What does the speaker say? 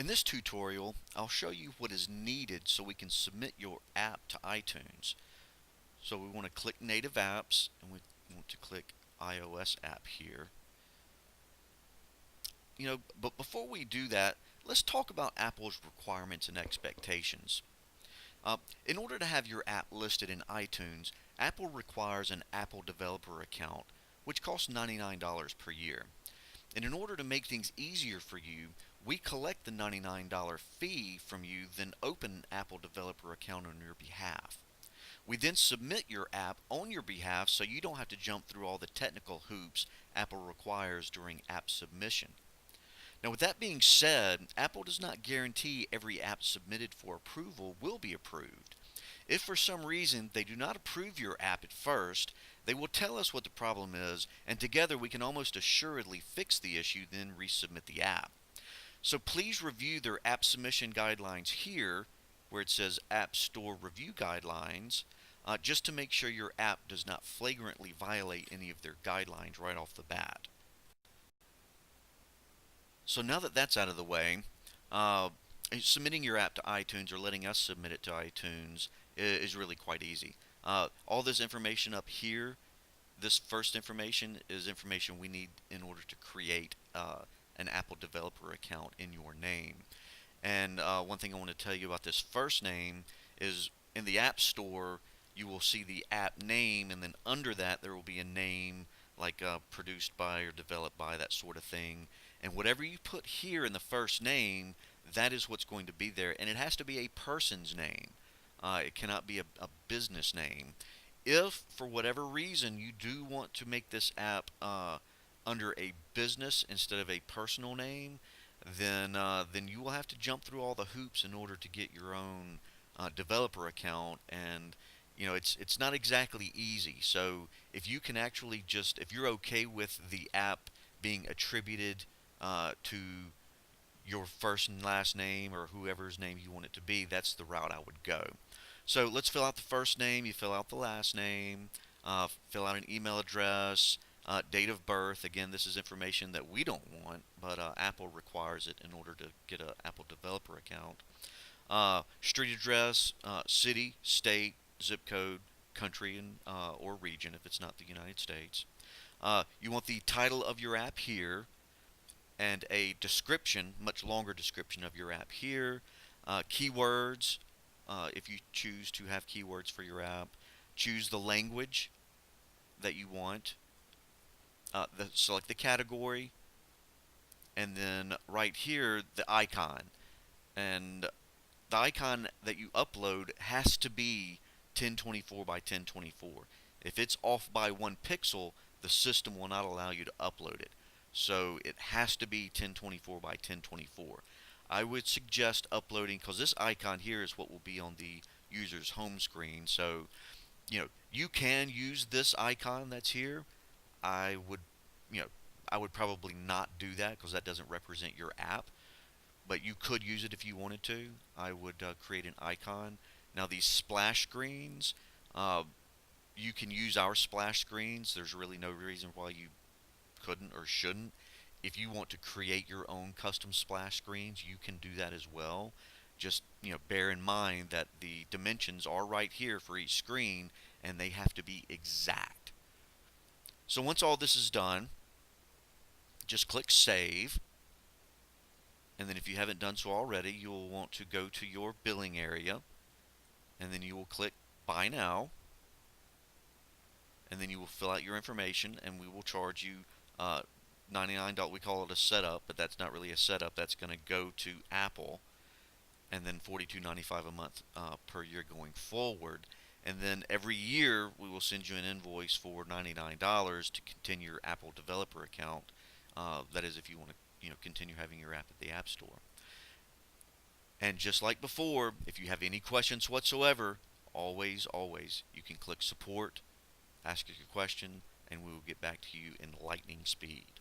In this tutorial, I'll show you what is needed so we can submit your app to iTunes. So we want to click Native Apps, and we want to click iOS app here. But before we do that, let's talk about Apple's requirements and expectations. In order to have your app listed in iTunes, Apple requires an Apple developer account, which costs $99 per year. And in order to make things easier for you, we collect the $99 fee from you, then open an Apple developer account on your behalf. We then submit your app on your behalf so you don't have to jump through all the technical hoops Apple requires during app submission. Now, with that being said, Apple does not guarantee every app submitted for approval will be approved. If for some reason they do not approve your app at first, they will tell us what the problem is, and together we can almost assuredly fix the issue, then resubmit the app. So please review their app submission guidelines here, where it says App Store Review Guidelines, just to make sure your app does not flagrantly violate any of their guidelines right off the bat. So now that that's out of the way, submitting your app to iTunes or letting us submit it to iTunes is really quite easy. All this information up here, this first information is information we need in order to create an Apple developer account in your name. And one thing I want to tell you about this first name is in the App Store, you will see the app name, and then under that there will be a name like produced by or developed by, that sort of thing. And whatever you put here in the first name, that is what's going to be there. And it has to be a person's name. It cannot be a business name. If, for whatever reason, you do want to make this app under a business instead of a personal name, then you will have to jump through all the hoops in order to get your own developer account. And it's not exactly easy. So if you can actually if you're okay with the app being attributed to your first and last name or whoever's name you want it to be, that's the route I would go. So let's fill out the first name, you fill out the last name, fill out an email address, date of birth. Again, this is information that we don't want, but Apple requires it in order to get an Apple developer account. Street address, city, state, zip code, country, and or region if it's not the United States. You want the title of your app here, and a description, much longer description of your app here. Keywords, if you choose to have keywords for your app. Choose the language that you want. Select the category, and then right here the icon. And the icon that you upload has to be 1024 by 1024. If it's off by 1 pixel, the system will not allow you to upload it. So it has to be 1024 by 1024. I would suggest uploading, because this icon here is what will be on the user's home screen. So you can use this icon that's here. I would probably not do that because that doesn't represent your app, but you could use it if you wanted to. I would create an icon. Now these splash screens, you can use our splash screens. There's really no reason why you couldn't or shouldn't. If you want to create your own custom splash screens, you can do that as well. Just bear in mind that the dimensions are right here for each screen, and they have to be exact. So once all this is done, just click Save. And then if you haven't done so already, you'll want to go to your billing area, and then you will click Buy Now, and then you will fill out your information, and we will charge you $99. We call it a setup, but that's not really a setup. That's going to go to Apple, and then $42.95 a month per year going forward. And then every year we will send you an invoice for $99 to continue your Apple developer account. That is if you want to continue having your app at the App Store. And just like before, if you have any questions whatsoever, always you can click Support, ask your question, and we will get back to you in lightning speed.